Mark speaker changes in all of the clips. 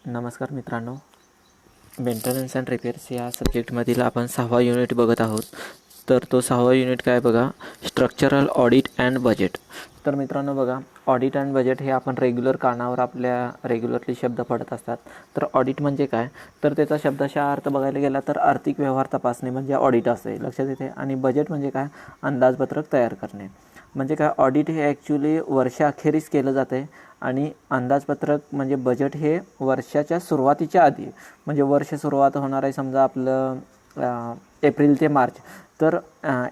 Speaker 1: नमस्कार मित्रांनो, maintenance and repairs या सब्जेक्टमधील आपण 6वा युनिट बघत आहोत. तर तो 6वा युनिट काय बघा, स्ट्रक्चरल ऑडिट अँड बजेट. तर मित्रांनो बघा, ऑडिट अँड बजेट हे आपण रेग्युलर कानावर आपल्या रेग्युलरली शब्द पडत असतात. तर ऑडिट म्हणजे काय, तर त्याचा शब्दशः अर्थ बघायला गेला तर आर्थिक व्यवहार तपासणे म्हणजे ऑडिट असे लक्षात येते. आणि बजेट म्हणजे काय, अंदाजपत्रक तयार करणे. म्हणजे काय, ऑडिट हे ॲक्च्युली वर्षाअखेरीस केलं जाते आणि अंदाजपत्रक म्हणजे बजेट हे वर्षाच्या सुरुवातीच्या आधी, म्हणजे वर्ष सुरुवात होणार आहे समजा आपलं एप्रिल ते मार्च, तर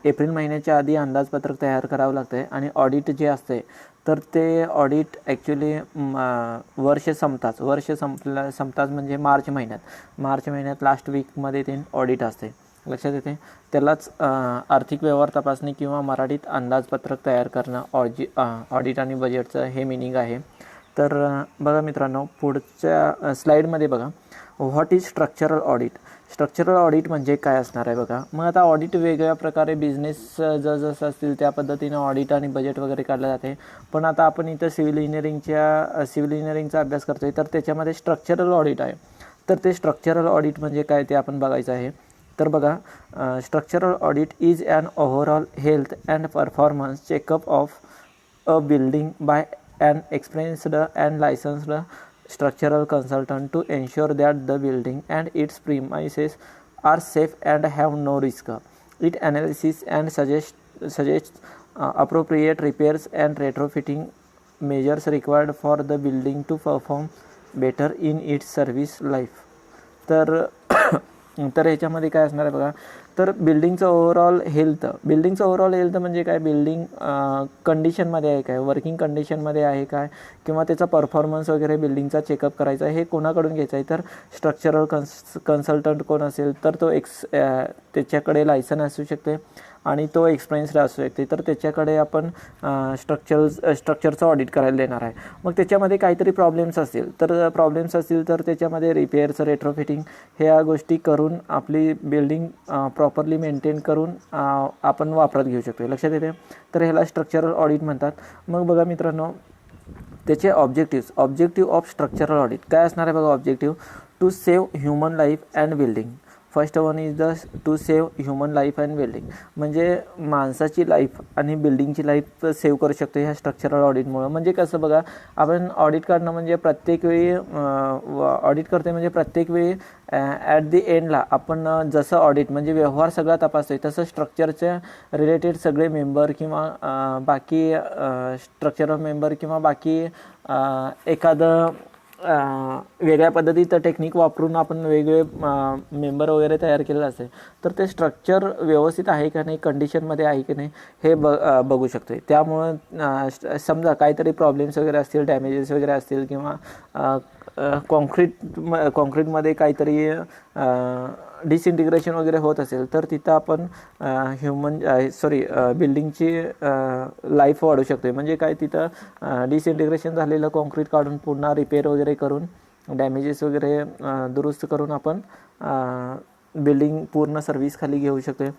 Speaker 1: एप्रिल महिन्याच्या आधी अंदाजपत्रक तयार करावं लागतं आहे. आणि ऑडिट जे असते तर ते ऑडिट ॲक्च्युली वर्ष संपताच म्हणजे मार्च महिन्यात लास्ट वीकमध्ये ते ऑडिट असते लक्षात येते. त्यालाच आर्थिक व्यवहार तपासणी किंवा मराठीत अंदाजपत्रक तयार करणं ऑडिट आणि बजेटचं हे मिनिंग आहे. तर बघा मित्रांनो, पुढच्या स्लाईडमध्ये बघा, what is structural audit. Structural audit म्हणजे काय असणार आहे बघा. मग आता ऑडिट वेगवेगळ्या प्रकारे बिझनेस जसं असतील त्या पद्धतीनं ऑडिट आणि बजेट वगैरे काढलं जाते. पण आता आपण इथं सिव्हिल इंजिनिअरिंगचा अभ्यास करतो आहे, तर त्याच्यामध्ये स्ट्रक्चरल ऑडिट आहे. तर ते स्ट्रक्चरल ऑडिट म्हणजे काय ते आपण बघायचं आहे. तर बघा, structural audit is an overall health and performance checkup of a building by an experienced and licensed structural consultant to ensure that the building and its premises are safe and have no risk. It analyses and suggests appropriate repairs and retrofitting measures required for the building to perform better in its service life. तर ह्याच्यामध्ये काय असणार आहे बघा, तर बिल्डिंगचं overall health म्हणजे काय, building कंडिशनमध्ये आहे काय, वर्किंग कंडिशनमध्ये आहे काय, किंवा त्याचा परफॉर्मन्स वगैरे बिल्डिंगचा चेकअप करायचा आहे. हे कोणाकडून घ्यायचं आहे, तर स्ट्रक्चरल कन्सल्टंट कोण असेल तर तो त्याच्याकडे लायसन असू शकते आणि तो एक्सपिरियन्स्ड असू शकते. तर त्याच्याकडे आपण स्ट्रक्चरचं ऑडिट करायला देणार आहे. मग त्याच्यामध्ये काहीतरी प्रॉब्लेम्स असतील तर त्याच्यामध्ये रिपेअर्स, रेट्रोफिटिंग ह्या गोष्टी करून आपली बिल्डिंग प्रॉपरली मेंटेन करून आपण वापरात घेऊ शकतो लक्षात येते. तर ह्याला स्ट्रक्चरल ऑडिट म्हणतात. मग बघा मित्रांनो, त्याचे ऑब्जेक्टिव्ह ऑफ स्ट्रक्चरल ऑडिट काय असणार आहे बघा. Objective to save human life and building. First one is to save human life and building, म्हणजे माणसाची लाईफ आणि बिल्डिंगची लाईफ सेव्ह करू शकतो ह्या स्ट्रक्चरल ऑडिटमुळं. म्हणजे कसं बघा, आपण ऑडिट करणं म्हणजे प्रत्येक वेळी ॲट दी एंडला आपण जसं ऑडिट म्हणजे व्यवहार सगळा तपासतोय, तसं स्ट्रक्चरच्या रिलेटेड सगळे मेंबर किंवा बाकी स्ट्रक्चरल मेंबर किंवा बाकी एखादं वेगळ्या पद्धतीचं टेक्निक वापरून आपण वेगळे मेंबर वगैरे तयार केलेलं असेल तर ते स्ट्रक्चर व्यवस्थित आहे का नाही, कंडिशनमध्ये आहे की नाही हे बघू शकतो. त्यामुळं समजा काहीतरी प्रॉब्लेम्स वगैरे असतील, डॅमेजेस वगैरे असतील किंवा कॉन्क्रीटमध्ये काहीतरी डिसइंटिग्रेशन वगैरे होत असेल तर तिथं आपण बिल्डिंगची लाईफ वाढवू शकतो. म्हणजे काय, तिथं डिसइंटिग्रेशन झालेलं कॉन्क्रीट काढून पुन्हा रिपेअर वगैरे करून डॅमेजेस वगैरे दुरुस्त करून आपण बिल्डिंग पूर्ण सर्व्हिस खाली घेऊ शकतो.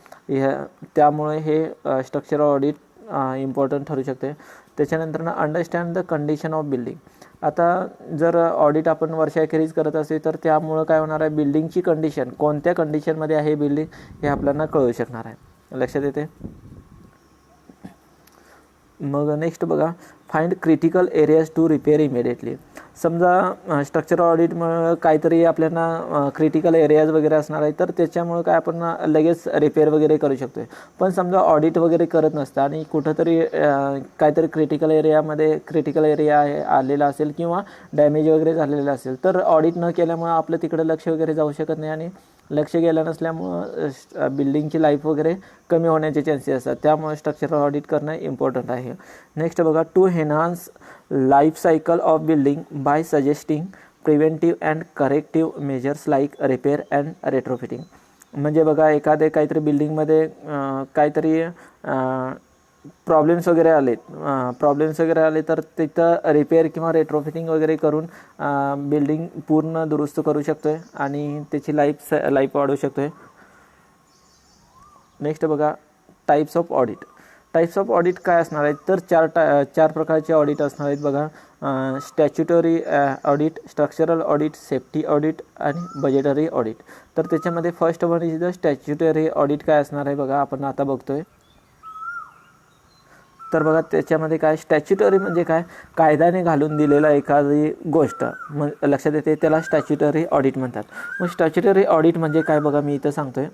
Speaker 1: त्यामुळे हे स्ट्रक्चरल ऑडिट इम्पॉर्टंट ठरू शकते. त्याच्यानंतर understand the condition of building. आता जर ऑडिट आपण वर्षाखेरीज करत असेल तर त्यामुळं काय होणार आहे, बिल्डिंगची कंडिशन कोणत्या कंडिशनमध्ये आहे बिल्डिंग हे आपल्याला कळू शकणार आहे लक्षात येते. मग नेक्स्ट बघा, find critical areas to repair immediately. समजा स्ट्रक्चरल ऑडिटमुळं काहीतरी आपल्याला क्रिटिकल एरियाज वगैरे असणार आहे तर त्याच्यामुळं काय आपण लगेच रिपेअर वगैरे करू शकतो. पण समजा ऑडिट वगैरे करत नसतं आणि कुठंतरी काहीतरी क्रिटिकल एरिया आलेला असेल किंवा डॅमेज वगैरे झालेलं असेल तर ऑडिट न केल्यामुळं आपलं तिकडे लक्ष वगैरे जाऊ शकत नाही आणि लक्ष गेलं नसल्यामुळं बिल्डिंगची लाईफ वगैरे कमी होण्याचे चान्सेस असतात. त्यामुळे स्ट्रक्चरल ऑडिट करणं इम्पॉर्टंट आहे. नेक्स्ट बघा, to enhance life cycle of building by suggesting preventive and corrective measures like repair and retrofitting. म्हणजे बघा, काहीतरी बिल्डिंगमध्ये काहीतरी प्रॉब्लेम्स वगैरे आले तर तिथं रिपेअर किंवा रेट्रोफिटिंग वगैरे करून बिल्डिंग पूर्ण दुरुस्त करू शकतो आहे आणि त्याची लाईफ वाढवू शकतो आहे. नेक्स्ट बघा, types of audit. Types of audit काय असणार आहेत, तर चार प्रकारचे ऑडिट असणार आहेत बघा. Statutory audit, structural audit, safety audit आणि बजेटरी ऑडिट. तर त्याच्यामध्ये first one is the statutory audit. काय असणार आहे बघा, आपण आता बघतोय. तर बघा त्याच्यामध्ये काय, स्टॅच्युटरी म्हणजे काय, कायद्याने घालून दिलेला एखादी गोष्ट लक्षात येते, त्याला स्टॅच्युटरी ऑडिट म्हणतात. मग स्टॅच्युटरी ऑडिट म्हणजे काय बघा, मी इथं सांगतोय.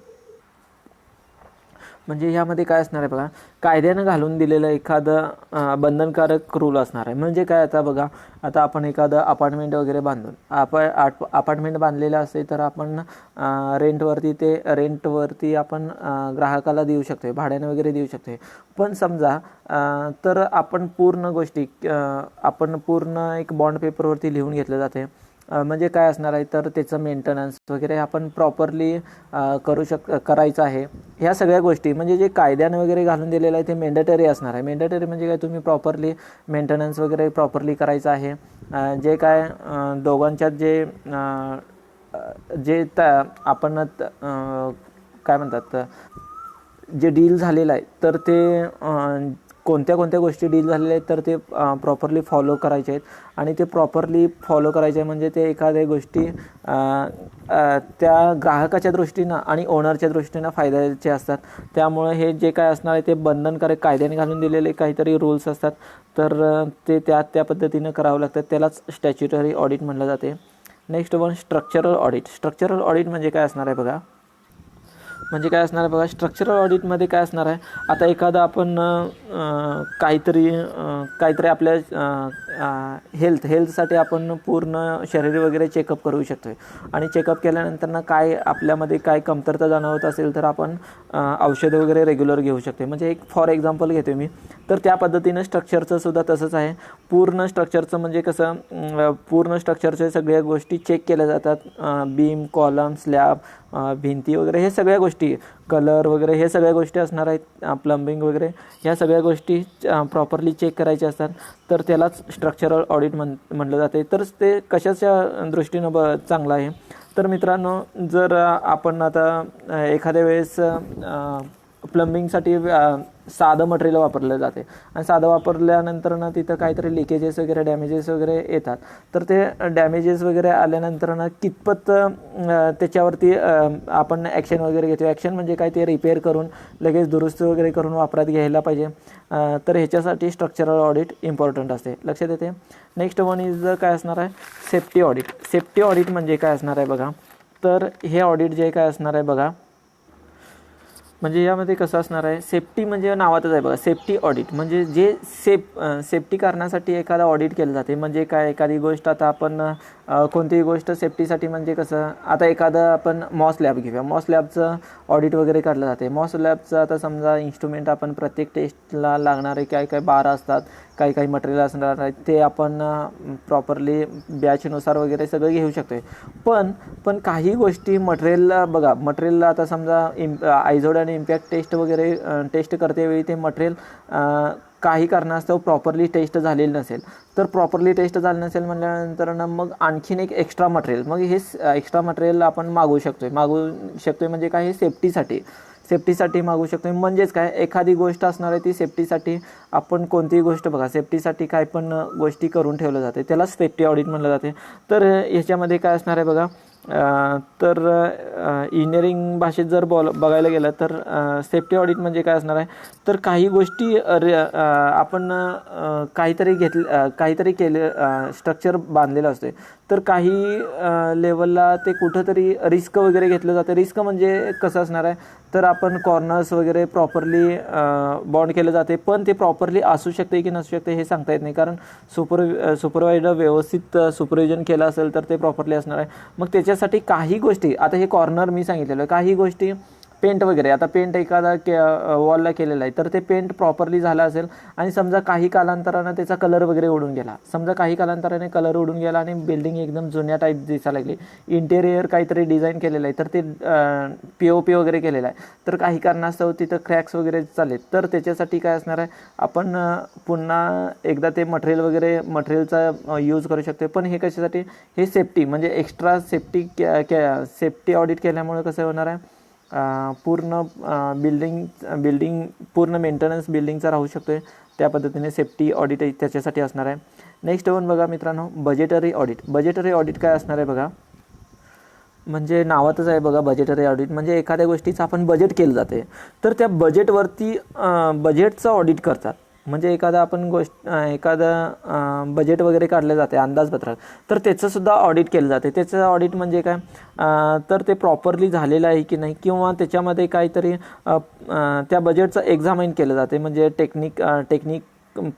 Speaker 1: म्हणजे यामध्ये काय असणार आहे बघा, कायद्यानं घालून दिलेलं एखादं बंधनकारक रूल असणार आहे. म्हणजे काय, आता बघा, आता आपण एखादं अपार्टमेंट वगैरे बांधून अपार्टमेंट बांधलेलं असेल तर आपण रेंटवरती आपण ग्राहकाला देऊ शकतो, भाड्याने वगैरे देऊ शकतो. पण समजा तर आपण पूर्ण एक बॉन्ड पेपरवरती लिहून घेतलं जाते. म्हणजे काय असणार आहे, तर त्याचं मेंटेनन्स वगैरे आपण प्रॉपरली करायचं आहे. ह्या सगळ्या गोष्टी म्हणजे जे कायद्यानं वगैरे घालून दिलेलं आहे ते मॅन्डेटरी असणार आहे. मॅन्डेटरी म्हणजे काय, तुम्ही प्रॉपरली मेंटेनन्स वगैरे प्रॉपरली करायचं आहे. जे काय दोघांच्यात आपण काय म्हणतात, जे डील झालेलं आहे तर ते कोणत्या गोष्टी डील झालेल्या आहेत तर ते प्रॉपरली फॉलो करायचे आहेत. आणि ते प्रॉपरली फॉलो करायचे म्हणजे ते एखाद्या गोष्टी त्या ग्राहकाच्या दृष्टीनं आणि ओनरच्या दृष्टीनं फायद्याचे असतात. त्यामुळे हे जे काय असणार आहे ते बंधनकारक कायद्याने घालून दिलेले काहीतरी रूल्स असतात, तर ते त्या पद्धतीनं करावं लागतात. त्यालाच स्टॅच्युटरी ऑडिट म्हटलं जाते. Next one structural audit. Structural audit म्हणजे काय असणार आहे बघा, स्ट्रक्चरल ऑडिटमध्ये काय असणार आहे, आता एखादं आपण काहीतरी आपल्या हेल्थसाठी आपण पूर्ण शरीर वगैरे चेकअप करू शकतो. आणि चेकअप केल्यानंतर काय आपल्यामध्ये काय कमतरता जाणवत असेल तर आपण औषधं वगैरे रेग्युलर घेऊ शकतो. म्हणजे एक फॉर एक्झाम्पल घेतो मी, तर त्या पद्धतीनं स्ट्रक्चरचं सुद्धा तसंच आहे. पूर्ण स्ट्रक्चरचं म्हणजे कसं, पूर्ण स्ट्रक्चरच्या सगळ्या गोष्टी चेक केल्या जातात. बीम, कॉलम, स्लॅब, भिंती वगैरे हे सगळ्या गोष्टी, कलर वगैरे हे सगळ्या गोष्टी असणार आहेत. प्लंबिंग वगैरे ह्या सगळ्या गोष्टी प्रॉपरली चेक करायच्या असतात. तर त्यालाच स्ट्रक्चरल ऑडिट म्हटलं जाते. तर ते कशाच्या दृष्टीनं चांगलं आहे, तर मित्रांनो, जर आपण आता एखाद्या वेळेस प्लंबिंगसाठी साधं मटेरियल वापरलं जाते आणि साधं वापरल्यानंतर तिथं काहीतरी लिकेजेस वगैरे डॅमेजेस वगैरे येतात. तर ते डॅमेजेस वगैरे आल्यानंतर कितपत त्याच्यावरती आपण ॲक्शन वगैरे घेतो. ॲक्शन म्हणजे काय, ते रिपेअर करून लगेच दुरुस्ती वगैरे करून वापरात घ्यायला पाहिजे. तर ह्याच्यासाठी स्ट्रक्चरल ऑडिट इम्पॉर्टंट असते, लक्षात येते. नेक्स्ट वन इज काय असणार आहे, सेफ्टी ऑडिट. सेफ्टी ऑडिट म्हणजे काय असणार आहे बघा, तर हे ऑडिट जे काय असणार आहे बघा, म्हणजे यामध्ये कसं असणार आहे, सेफ्टी म्हणजे नावातच आहे बघा, सेफ्टी ऑडिट म्हणजे जे सेफ्टी करण्यासाठी एखादा ऑडिट केलं जाते. म्हणजे काय, एखादी गोष्ट आता आपण कोणतीही गोष्ट सेफ्टीसाठी म्हणजे कसं, आता एखादं आपण मॉस लॅब घेऊया, मॉस लॅबचं ऑडिट वगैरे काढलं जाते. मॉस लॅबचं आता समजा इन्स्ट्रुमेंट आपण प्रत्येक टेस्टला लागणारे काय बार असतात, काही मटेरियल असणार आहे, ते आपण प्रॉपरली बॅचनुसार वगैरे सगळं घेऊ शकतो. पण काही गोष्टी मटेरियलला आता समजा आयझोड आणि इम्पॅक्ट टेस्ट वगैरे टेस्ट करतेवेळी ते मटेरियल काही कारणास्तव प्रॉपरली टेस्ट झालेली नसेल. तर प्रॉपरली टेस्ट झालं नसेल म्हटल्यानंतर मग आणखीन एक एक्स्ट्रा मटेरियल, मग हे एक्स्ट्रा मटेरियल आपण मागू शकतोय म्हणजे काय, हे सेफ्टीसाठी मागू शकतो. म्हणजेच काय, एखादी गोष्ट असणार आहे ती सेफ्टीसाठी आपण कोणतीही गोष्ट बघा, सेफ्टीसाठी काय पण गोष्टी करून ठेवलं जाते, त्याला सेफ्टी ऑडिट म्हटलं जाते. तर याच्यामध्ये काय असणार आहे बघा, तर इंजिनिअरिंग भाषेत जर बघायला गेलं तर सेफ्टी ऑडिट म्हणजे काय असणार आहे, तर काही गोष्टी आपण काहीतरी केलं, स्ट्रक्चर बांधलेलं असते, तर काही लेवलला ते कुठंतरी रिस्क वगैरे घेतलं जातं. रिस्क म्हणजे कसं असणार आहे, तर आपण कॉर्नर्स वगैरे प्रॉपरली बॉन्ड केलं जाते, पण ते प्रॉपरली असू शकते की नसू शकते हे सांगता येत नाही. कारण सुपरवायझर व्यवस्थित सुपरविजन केलं असेल तर ते प्रॉपरली असणार आहे. मग त्याच्यासाठी काही गोष्टी, आता हे कॉर्नर मी सांगितलेलं, काही गोष्टी पेंट वगैरे, आता पेंट एखादा वॉलला केलेला आहे तर ते पेंट प्रॉपरली झालं असेल आणि समजा काही कालांतरानं त्याचा कलर वगैरे उडून गेला, आणि बिल्डिंग एकदम जुन्या टाईप दिसायला लागली, इंटेरियर काहीतरी डिझाईन केलेलं आहे तर ते POP वगैरे केलेलं आहे, तर काही कारणास्तव तिथं क्रॅक्स वगैरे चालेल, तर त्याच्यासाठी काय असणार आहे, आपण पुन्हा एकदा ते मटेरियलचा यूज करू शकतो. पण हे कशासाठी, हे सेफ्टी म्हणजे एक्स्ट्रा सेफ्टी ऑडिट केल्यामुळे कसं होणार आहे, पूर्ण बिल्डिंग पूर्ण मेंटेनन्स बिल्डिंगचा राहू शकतो आहे, त्या पद्धतीने सेफ्टी ऑडिट त्याच्यासाठी असणार आहे. नेक्स्ट वन बघा मित्रांनो, बजेटरी ऑडिट. बजेटरी ऑडिट काय असणार आहे बघा, म्हणजे नावातच आहे बघा बजेटरी ऑडिट, म्हणजे एखाद्या गोष्टीचं आपण बजेट केलं जाते तर त्या बजेटवरती बजेटचं ऑडिट करतात. म्हणजे एखादं बजेट वगैरे काढलं जाते, अंदाजपत्रक, तर त्याचंसुद्धा ऑडिट केलं जाते. त्याचं ऑडिट म्हणजे काय, तर ते प्रॉपरली झालेलं आहे की नाही, किंवा त्याच्यामध्ये काहीतरी त्या बजेटचं एक्झामाइन केलं जाते. म्हणजे टेक्निक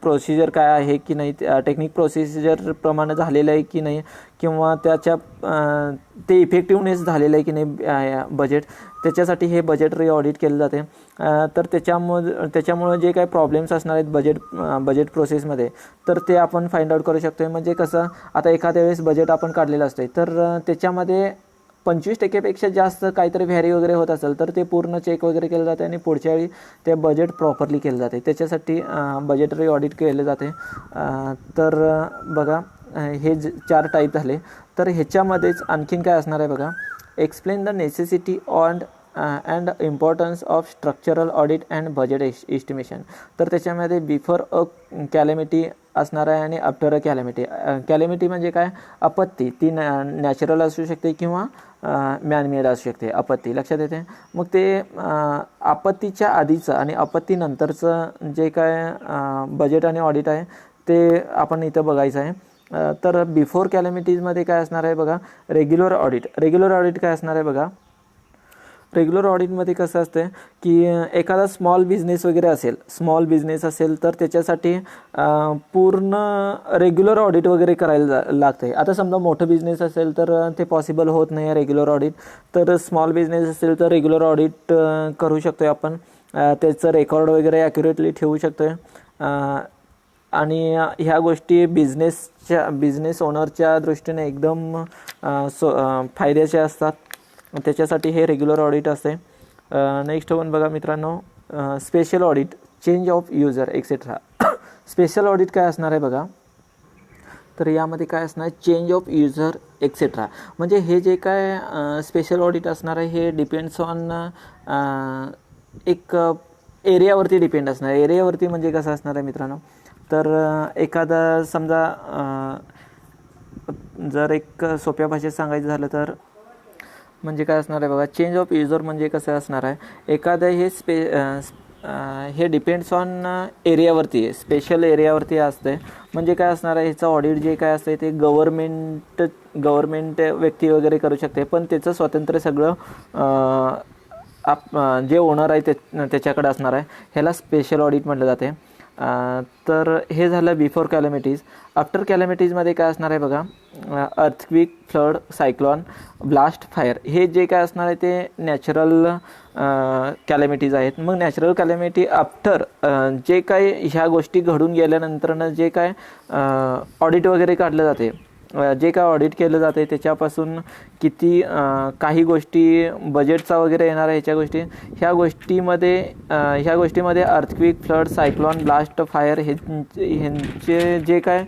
Speaker 1: प्रोसिजर काय आहे की नाही, टेक्निक प्रोसिजरप्रमाणे झालेलं आहे की नाही, किंवा ते इफेक्टिव्हनेस झालेलं आहे की नाही बजेट, त्याच्यासाठी हे बजेटरी ऑडिट केलं जाते. तर त्याच्यामुळे जे काही प्रॉब्लेम्स असणार आहेत बजेट प्रोसेसमध्ये, तर ते आपण फाइंड आउट करू शकतो. म्हणजे कसं, आता एखाद्या वेळेस बजेट आपण काढलेलं असते, तर त्याच्यामध्ये 25% जास्त काहीतरी व्हॅरी वगैरे होत असेल, तर ते पूर्ण चेक वगैरे केलं जाते आणि पुढच्या वेळी ते बजेट प्रॉपरली केलं जाते. त्याच्यासाठी बजेटरी ऑडिट केले जाते. तर बघा, हे 4 टाईप झाले. तर ह्याच्यामध्येच आणखीन काय असणार आहे बघा, explain the necessity and importance of structural audit and budget estimation. तर त्याच्यामध्ये बिफोर अ कॅलेमिटी असणार आहे आणि आफ्टर अ कॅलेमिटी. कॅलेमिटी म्हणजे काय, आपत्ती. ती नॅचरल असू शकते किंवा मॅनमेड असू शकते आपत्ती, लक्षात येते. मग ते आपत्तीच्या आधीचं आणि आपत्तीनंतरचं जे काय बजेट आणि ऑडिट आहे ते आपण इथं बघायचं आहे. तर बिफोर कॅलेमिटीजमध्ये काय असणार आहे बघा, रेग्युलर ऑडिट. रेग्युलर ऑडिट काय असणार आहे बघा, रेग्युलर ऑडिटमध्ये कसं असतं की एखादा स्मॉल बिझनेस असेल तर त्याच्यासाठी पूर्ण रेग्युलर ऑडिट वगैरे करायला लागते. आता समजा मोठं बिझनेस असेल तर ते पॉसिबल होत नाही आहे रेग्युलर ऑडिट. तर स्मॉल बिझनेस असेल तर रेग्युलर ऑडिट करू शकतो आहे आपण. त्याचं रेकॉर्ड वगैरे ॲक्युरेटली ठेवू शकतो आहे. आणि ह्या गोष्टी बिझनेस ओनरच्या दृष्टीने एकदम फायद्याच्या असतात. त्याच्यासाठी हे रेग्युलर ऑडिट असते. नेक्स्ट वन बघा मित्रांनो, special audit, change of user etcetera. Special audit काय असणार आहे बघा, तर यामध्ये काय असणार आहे, चेंज ऑफ युजर एक्सेट्रा. म्हणजे हे जे काय स्पेशल ऑडिट असणार आहे हे डिपेंड्स ऑन एक एरियावरती डिपेंड असणार आहे. एरियावरती म्हणजे कसं असणार आहे मित्रांनो, तर एखादा समजा जर एक सोप्या भाषेत सांगायचं झालं तर म्हणजे काय असणार आहे बघा, चेंज ऑफ युजर म्हणजे कसं असणार आहे, एखादं हे डिपेंड्स ऑन एरियावरती, स्पेशल एरियावरती असते. म्हणजे काय असणार आहे, ह्याचं ऑडिट जे काय असते ते गव्हर्मेंट व्यक्ती वगैरे करू शकते, पण त्याचं स्वातंत्र्य सगळं जे ओनर आहे त्याच्याकडे असणार आहे. ह्याला स्पेशल ऑडिट म्हटलं जाते. तर हे झालं बिफोर कॅलॅमिटीज. आफ्टर कॅलॅमिटीजमध्ये काय असणार आहे बघा, earthquake, flood, cyclone, blast, fire. हे जे काय असणार आहे ते नॅचरल कॅलॅमिटीज आहेत. मग नॅचरल कॅलॅमिटी आफ्टर जे काय ह्या गोष्टी घडून गेल्यानंतरनं जे काय ऑडिट वगैरे काढलं जाते, जे काय ऑडिट केलं जाते त्याच्यापासून किती काही गोष्टी बजेटचा वगैरे येणार आहे ह्या गोष्टीमध्ये earthquake, flood, cyclone, blast, fire ह्यांचे जे काय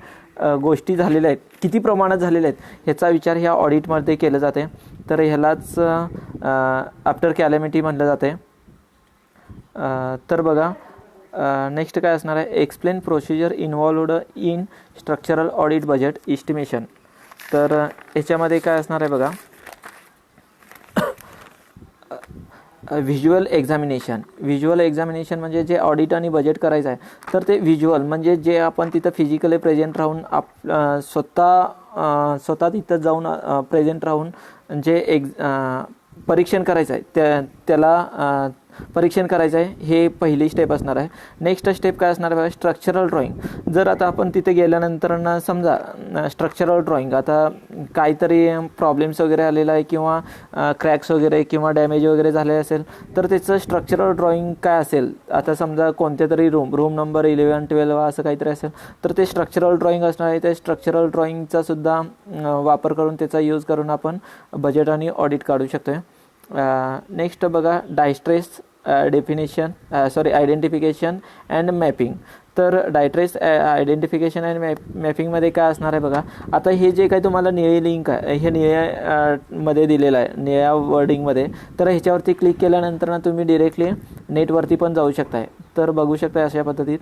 Speaker 1: गोष्टी झालेल्या आहेत, किती प्रमाणात झालेल्या आहेत ह्याचा विचार ह्या ऑडिटमध्ये केलं जाते. तर ह्यालाच आफ्टर कॅलॅमिटी म्हटलं जाते. तर बघा नेक्स्ट काय असणार आहे, explain procedure involved in structural audit budget estimation. तर ह्याच्यामध्ये काय असणार आहे बघा, व्हिज्युअल एक्झामिनेशन म्हणजे जे ऑडिट आणि बजेट करायचं आहे तर ते व्हिज्युअल म्हणजे जे आपण तिथं फिजिकली प्रेझेंट राहून स्वतः तिथं जाऊन प्रेझेंट राहून जे परीक्षण करायचं आहे त्याला परीक्षण करायचं आहे, हे पहिली स्टेप असणार आहे. नेक्स्ट स्टेप काय असणार आहे, स्ट्रक्चरल ड्रॉइंग. जर आता आपण तिथे गेल्यानंतर समजा स्ट्रक्चरल ड्रॉइंग, आता काहीतरी प्रॉब्लेम्स वगैरे आलेला आहे किंवा क्रॅक्स वगैरे किंवा डॅमेज वगैरे झाले असेल तर त्याचं स्ट्रक्चरल ड्रॉइंग काय असेल, आता समजा कोणत्या तरी रूम नंबर 11, 12 असं काहीतरी असेल तर ते स्ट्रक्चरल ड्रॉइंग असणार आहे. त्या स्ट्रक्चरल ड्रॉइंगचा सुद्धा वापर करून त्याचा यूज करून आपण बजेट आणि ऑडिट काढू शकतो. नेक्स्ट बघा, आयडेंटिफिकेशन अँड मॅपिंग. तर डायट्रेस आयडेंटिफिकेशन अँड मॅपिंगमध्ये काय असणार आहे बघा. आता हे जे काही तुम्हाला निळे लिंक आहे हे निळ्या मध्ये दिलेलं आहे, निळ्या वर्डिंगमध्ये. तर ह्याच्यावरती क्लिक केल्यानंतर ना तुम्ही डिरेक्टली नेटवरती पण जाऊ शकताय. तर बघू शकताय अशा पद्धतीत.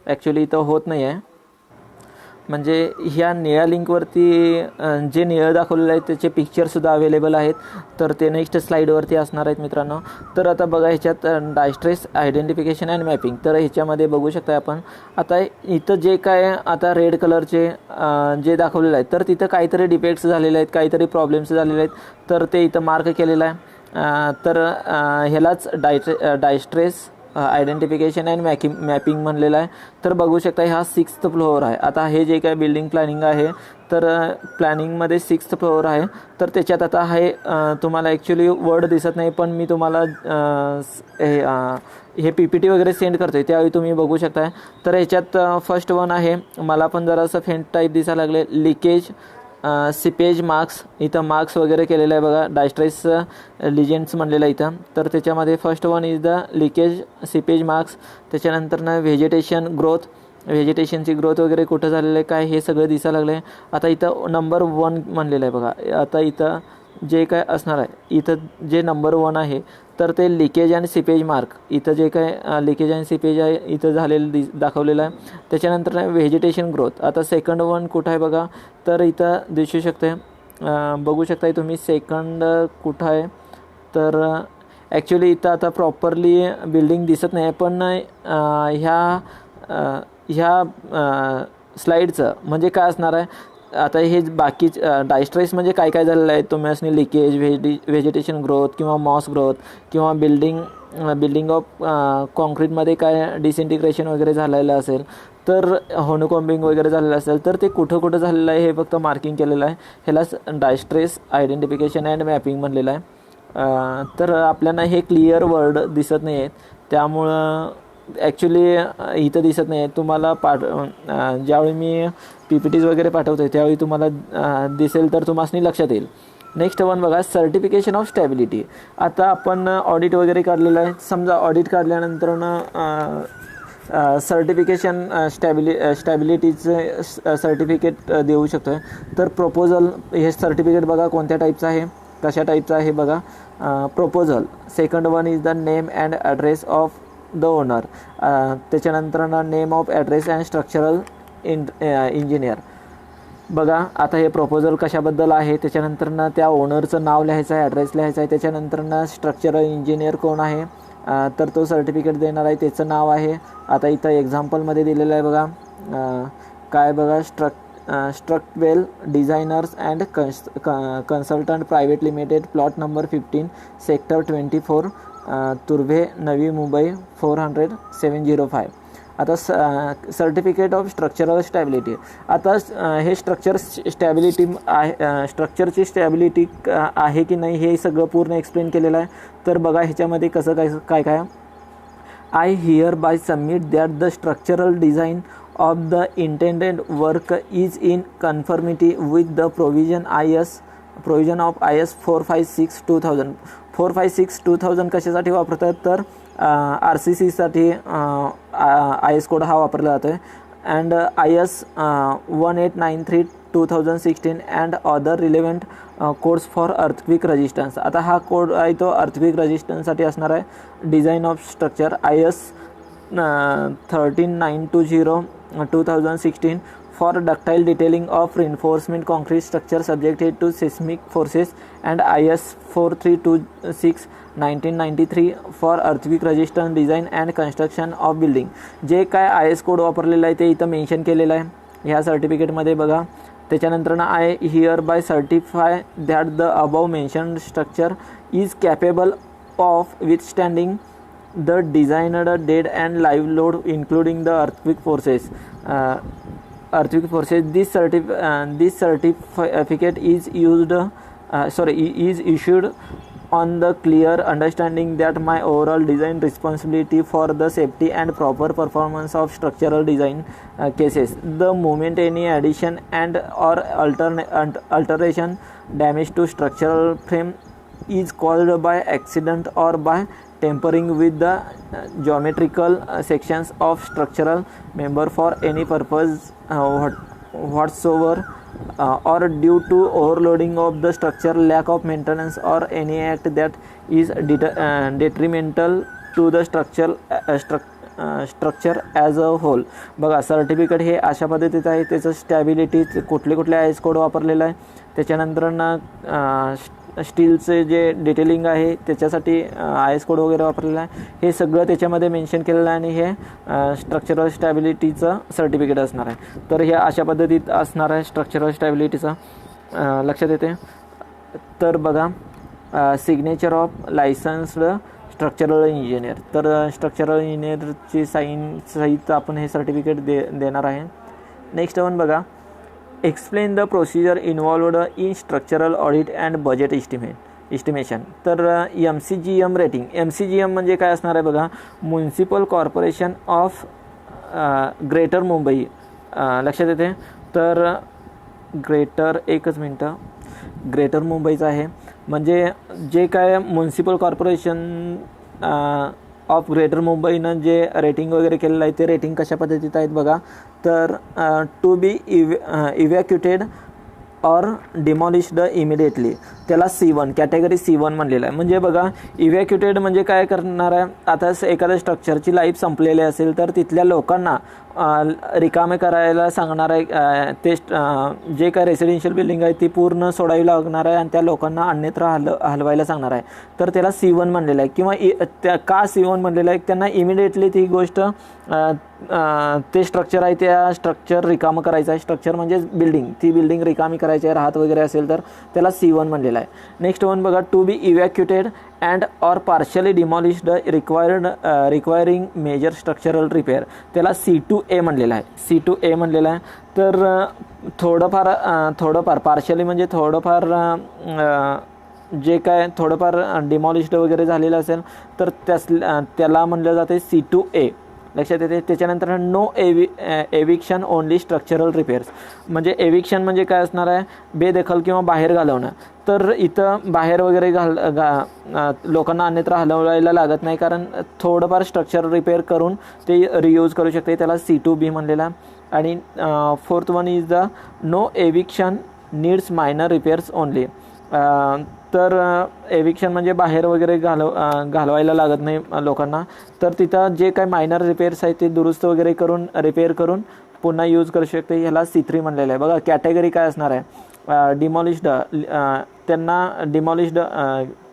Speaker 1: ॲक्च्युली इथं होत नाही आहे, म्हणजे ह्या निळ्या लिंकवरती जे निळं दाखवलेलं आहे त्याचे पिक्चरसुद्धा अवेलेबल आहेत. तर ते नेक्स्ट स्लाईडवरती असणार आहेत मित्रांनो. तर आता बघा ह्याच्यात डायस्ट्रेस आयडेंटिफिकेशन अँड मॅपिंग, तर ह्याच्यामध्ये बघू शकता आपण. आता इथं जे काय आता रेड कलरचे जे दाखवलेलं आहे तर तिथं काहीतरी डिफेक्ट्स झालेले आहेत, काहीतरी प्रॉब्लेम्स झालेले आहेत. तर ते इथं मार्क केलेलं आहे. तर ह्यालाच डायस्ट्रेस आयडेंटिफिकेशन अँड मॅपिंग म्हणलेलं आहे. तर बघू शकता हा 6th फ्लोअर आहे. आता हे जे काय बिल्डिंग प्लॅनिंग आहे तर प्लॅनिंगमध्ये 6th फ्लोअर आहे. तर त्याच्यात आता आहे तुम्हाला ॲक्च्युली वर्ड दिसत नाही, पण मी तुम्हाला हे PPT वगैरे सेंड करतो आहे त्यावेळी तुम्ही बघू शकताय. तर ह्याच्यात फर्स्ट वन आहे, मला पण जरासं फेंट टाईप दिसायला लागले, लिकेज सिपेज मार्क्स. इथं मार्क्स वगैरे केलेलं आहे बघा, डायस्ट्रेस लिजेंड्स म्हणलेलं आहे इथं. तर त्याच्यामध्ये first one is the leakage seepage marks. त्याच्यानंतर ना व्हेजिटेशन ग्रोथ, व्हेजिटेशनची ग्रोथ वगैरे कुठं झालेलं आहे काय हे सगळं दिसायला लागलं आहे. आता इथं नंबर 1 म्हणलेलं आहे बघा. आता इथं जे काय असणार आहे, इथं जे नंबर 1 आहे तर ते लिकेज अँड सिपेज मार्क. इथं जे काय लिकेज अँड सिपेज आहे इथं झालेलं दाखवलेलं आहे. त्याच्यानंतर व्हेजिटेशन ग्रोथ. आता सेकंड वन कुठं आहे बघा, तर इथं दिसू शकते, बघू शकताय तुम्ही सेकंड कुठं आहे. तर ॲक्च्युली इथं आता प्रॉपरली बिल्डिंग दिसत नाही, पण ह्या स्लाईडचं म्हणजे काय असणार आहे. आता हे बाकी डायस्ट्रेस म्हणजे काय काय झालेलं आहे तुम्ही असणे, लिकेज, व्हेजिटेशन ग्रोथ किंवा मॉस ग्रोथ किंवा बिल्डिंग ऑफ कॉन्क्रीटमध्ये काय डिसइंटिग्रेशन वगैरे झालेलं असेल, तर होनोकॉम्बिंग वगैरे झालेलं असेल, तर ते कुठं कुठं झालेलं आहे हे फक्त मार्किंग केलेलं आहे. ह्यालाच डायस्ट्रेस आयडेंटिफिकेशन अँड मॅपिंग म्हणलेलं आहे. तर आपल्याला हे क्लिअर वर्ड दिसत नाही आहेत, त्यामुळं ॲक्च्युली इथं दिसत नाही आहे. तुम्हाला ज्यावेळी मी PPTs वगैरे पाठवतो आहे त्यावेळी तुम्हाला दिसेल, तर तुम्हाला लक्षात येईल. नेक्स्ट वन बघा, सर्टिफिकेशन ऑफ स्टॅबिलिटी. आता आपण ऑडिट वगैरे काढलेलं आहे. समजा ऑडिट काढल्यानंतर सर्टिफिकेशन स्टॅबिलिटीचं सर्टिफिकेट देऊ शकतो आहे. तर प्रपोजल हे सर्टिफिकेट बघा कोणत्या टाईपचं आहे, कशा टाईपचं आहे बघा. Proposal. Second one is the name and address of the owner. त्याच्यानंतर name of address and structural engineer. बघा आता हे प्रपोजल कशाबद्दल आहे, त्याच्यानंतर त्या ओनरचं नाव लिहायचं आहे, ॲड्रेस लिहायचा आहे. त्याच्यानंतर स्ट्रक्चरल इंजिनियर कोण आहे तर तो सर्टिफिकेट देणार आहे त्याचं नाव आहे. आता इथं एक्झाम्पलमध्ये दिलेलं आहे बघा, काय बघा, Structwel designers and consultant private limited, plot number 15, sector 24, Turbhe, Navi Mumbai 400-705. आता सर्टिफिकेट ऑफ स्ट्रक्चरल स्टॅबिलिटी. आता हे स्टॅबिलिटी आहे, स्ट्रक्चरची स्टॅबिलिटी आहे की नाही हे सगळं पूर्ण एक्सप्लेन केलेलं आहे. तर बघा ह्याच्यामध्ये कसं काय I hereby submit that the structural design of the intended work is in conformity with the provision of IS 456-2000. 456-2000 कशासाठी वापरतात, तर RCCसाठी IS कोड हा वापरला जातो आहे. And IS 1893-2016 and other relevant codes for earthquake resistance. आता हा code आहे तो अर्थक्विक रेजिस्टन्ससाठी असणार आहे. Design of structure IS 13920-2016 for ductile detailing of reinforcement concrete structure subjected to seismic forces, and IS 4326-1993 for earthquake resistant design and construction of building. जे काय IS code वापरलेला आहे ते इथं मेन्शन केलेलं आहे ह्या सर्टिफिकेटमध्ये बघा. त्याच्यानंतर I hereby certify that the above mention structure is capable of withstanding the designed dead and live load including the earthquake forces. This certificate is issued on the clear understanding that my overall design responsibility for the safety and proper performance of structural design cases. The moment any addition and or alteration damage to structural frame is caused by accident or by tampering with the geometrical sections of structural member for any purpose whatsoever, or due to overloading of the structure, lack of maintenance, or any act that is detrimental to the structure as a whole. बघा certificate हे अशा पद्धतीचं आहे. त्याचं stability कुठले कुठले IS code वापरलेला आहे, त्याच्यानंतर ना स्टीलचे जे डिटेलिंग आहे त्याच्यासाठी आयएस कोड वगैरे वापरलेला आहे, हे सगळं त्याच्यामध्ये मेन्शन केलेलं आहे. आणि हे स्ट्रक्चरल स्टॅबिलिटीचं सर्टिफिकेट असणार आहे. तर हे अशा पद्धतीत असणार आहे स्ट्रक्चरल स्टॅबिलिटीचं. लक्षात येते. तर बघा सिग्नेचर ऑफ लायसन्स्ड स्ट्रक्चरल इंजिनियर. तर स्ट्रक्चरल इंजिनियरची साईन सहित आपण हे सर्टिफिकेट देणार आहे. नेक्स्ट वन बघा, explain the procedure involved in structural audit and budget estimation. तर MCGM रेटिंग. MCGM म्हणजे काय असणार आहे बघा, municipal corporation of greater Mumbai. लक्षात येते. तर ग्रेटर मुंबईचं आहे. म्हणजे जे काय म्युन्सिपल कॉर्पोरेशन ऑफ ग्रेटर मुंबईनं जे रेटिंग वगैरे केलेलं आहे ते रेटिंग कशा पद्धतीत आहेत बघा. तर टू बी इव्हॅक्युटेड ऑर डिमॉलिश्ड इमिडिएटली, त्याला C1 कॅटेगरी C1 म्हणलेलं आहे. म्हणजे बघा इव्हॅक्युटेड म्हणजे काय करणार आहे, आता एखाद्या स्ट्रक्चरची लाईफ संपलेली असेल तर तिथल्या लोकांना रिकामे करायला सांगणार आहे. ते जे काय रेसिडेन्शियल बिल्डिंग आहे ती पूर्ण सोडावी लागणार आहे आणि त्या लोकांना अन्यत्र हलवायला सांगणार आहे. तर त्याला C1 म्हणलेलं आहे. किंवा त्या का C1 म्हणलेलं आहे, त्यांना इमिडिएटली ती गोष्ट ते स्ट्रक्चर आहे त्या स्ट्रक्चर रिकामं करायचं आहे. स्ट्रक्चर म्हणजे बिल्डिंग, ती बिल्डिंग रिकामी करायची आहे, राहत वगैरे असेल तर त्याला C1 म्हणलेलं आहे. नेक्स्ट वन बघा, to be evacuated and or partially demolished requiring major structural repair, त्याला C2A म्हणलेलं आहे. C2A म्हणलेलं आहे. तर थोडंफार पार्शली म्हणजे थोडंफार जे काय थोडंफार डिमॉलिश्ड वगैरे झालेलं असेल तर त्याला म्हणलं जाते C2A. लक्षात येते. त्याच्यानंतर no eviction only structural repairs. म्हणजे एविक्शन म्हणजे काय असणार आहे, बेदखल किंवा बाहेर घालवणं. तर इथं बाहेर वगैरे लोकांना अन्यत्र हलवायला लागत नाही, कारण थोडंफार स्ट्रक्चर रिपेअर करून ते रियूज करू शकते, त्याला C2B म्हणलेला. आणि fourth one is the no eviction needs minor repairs only. तर एविक्शन म्हणजे बाहेर वगैरे घालवायला लागत नाही लोकांना. तर तिथं जे काही मायनर रिपेअर्स आहेत ते दुरुस्त वगैरे करून रिपेअर करून पुन्हा यूज करू शकते, ह्याला C3 म्हणलेलं आहे. बघा कॅटेगरी काय असणार आहे, डिमॉलिश्ड, त्यांना डिमॉलिश्ड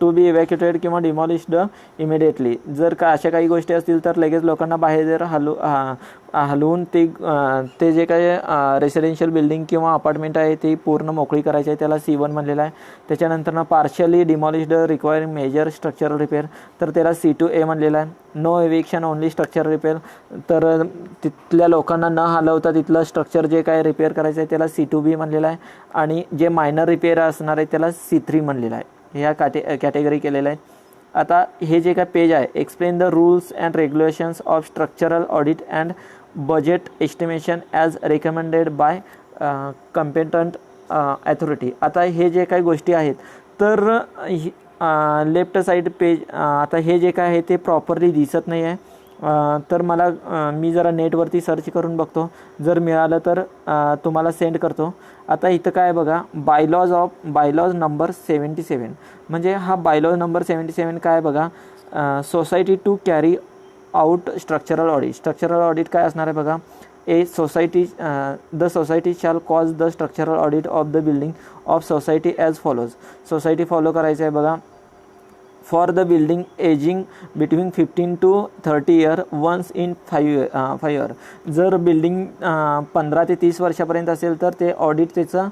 Speaker 1: टू बी इव्हॅक्युटेड किंवा डिमॉलिश्ड इमिडिएटली. जर का अशा काही गोष्टी असतील तर लगेच लोकांना बाहेर हलवून ते जे काही रेसिडेन्शियल बिल्डिंग किंवा अपार्टमेंट आहे ती पूर्ण मोकळी करायची आहे, त्याला C1 म्हणलेलं आहे. त्याच्यानंतर partially demolished requiring major structural repair, तर त्याला C2A म्हणलेलं आहे. No eviction only structure repair, तर तिथल्या लोकांना न हलवता तिथलं स्ट्रक्चर जे काय रिपेअर करायचं आहे त्याला C2B म्हणलेलं आहे. आणि जे मायनर रिपेअर असणार आहे त्याला C3 म्हणलेलं आहे. ह्या कॅटेगरी केलेलं आहे. आता हे जे काय पेज आहे, explain the rules and regulations of structural audit and budget estimation as recommended by competent authority. आता हे जे काही गोष्टी आहेत तर लेफ्ट साईड पेज, आता हे जे काय आहे ते प्रॉपरली दिसत नाही आहे. तर मी जरा नेटवरती सर्च करून बघतो, जर मिळालं तर तुम्हाला सेंड करतो. आता इथं काय बघा, बायलॉज नंबर 77. म्हणजे हा बायलॉज नंबर 77 काय बघा, society to carry out structural audit. Structural audit काय असणार आहे बघा, the society shall cause the structural audit of the building of society as follows. Society follow करायचं आहे बघा. For the building ageing between 15 to 30 year once in 5 year. जर building 15 ते 30 वर्षापर्यंत असेल तर ते ऑडिट त्याचं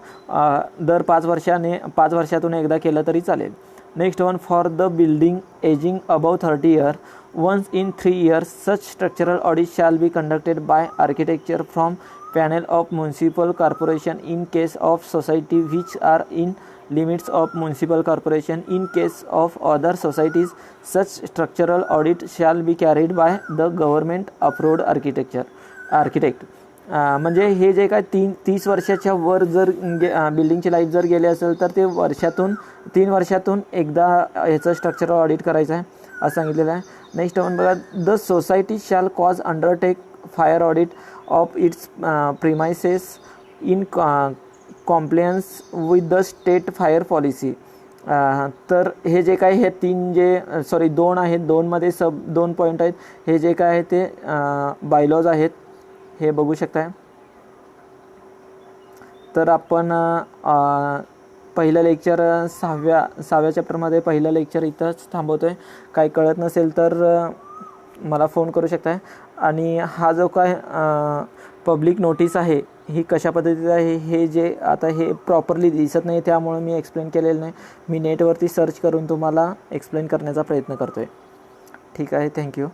Speaker 1: दर 5 वर्षातून एकदा केलं तरी चालेल. Next one, for the building ageing above 30 year once in 3 years such structural audit shall be conducted by architecture from panel of municipal corporation in case of society which are in limits of municipal corporation. In case of other societies, such structural audit shall be carried by the government approved architect. म्हणजे हे जे काय 30 वर्षाच्या वर जर बिल्डिंगची life जर गेली असेल तर ते 3 वर्षातून एकदा ह्याचं स्ट्रक्चरल ऑडिट करायचं आहे. असं सांगितलेलं आहे. नेक्स्ट आपण बघा, the society shall cause undertake fire audit of its premises in compliance with the state fire policy. तर हे जे काय हे 2 आहेत, 2मध्ये 2 पॉईंट आहेत. हे जे काय आहे ते बायलॉज आहेत, हे बघू शकताय. तर आपण पहिलं लेक्चर 6व्या चॅप्टरमध्ये पहिलं लेक्चर इथंच थांबवतो आहे. काही कळत नसेल तर मला फोन करू शकताय. आणि हा जो काय पब्लिक नोटीस आहे ही कशा पद्धतीचं आहे, हे जे आता हे प्रॉपरली दिसत नाही त्यामुळे मी एक्सप्लेन केलेलं नाही. मी नेटवरती सर्च करून तुम्हाला एक्सप्लेन करण्याचा प्रयत्न करतो आहे. ठीक आहे, थँक्यू.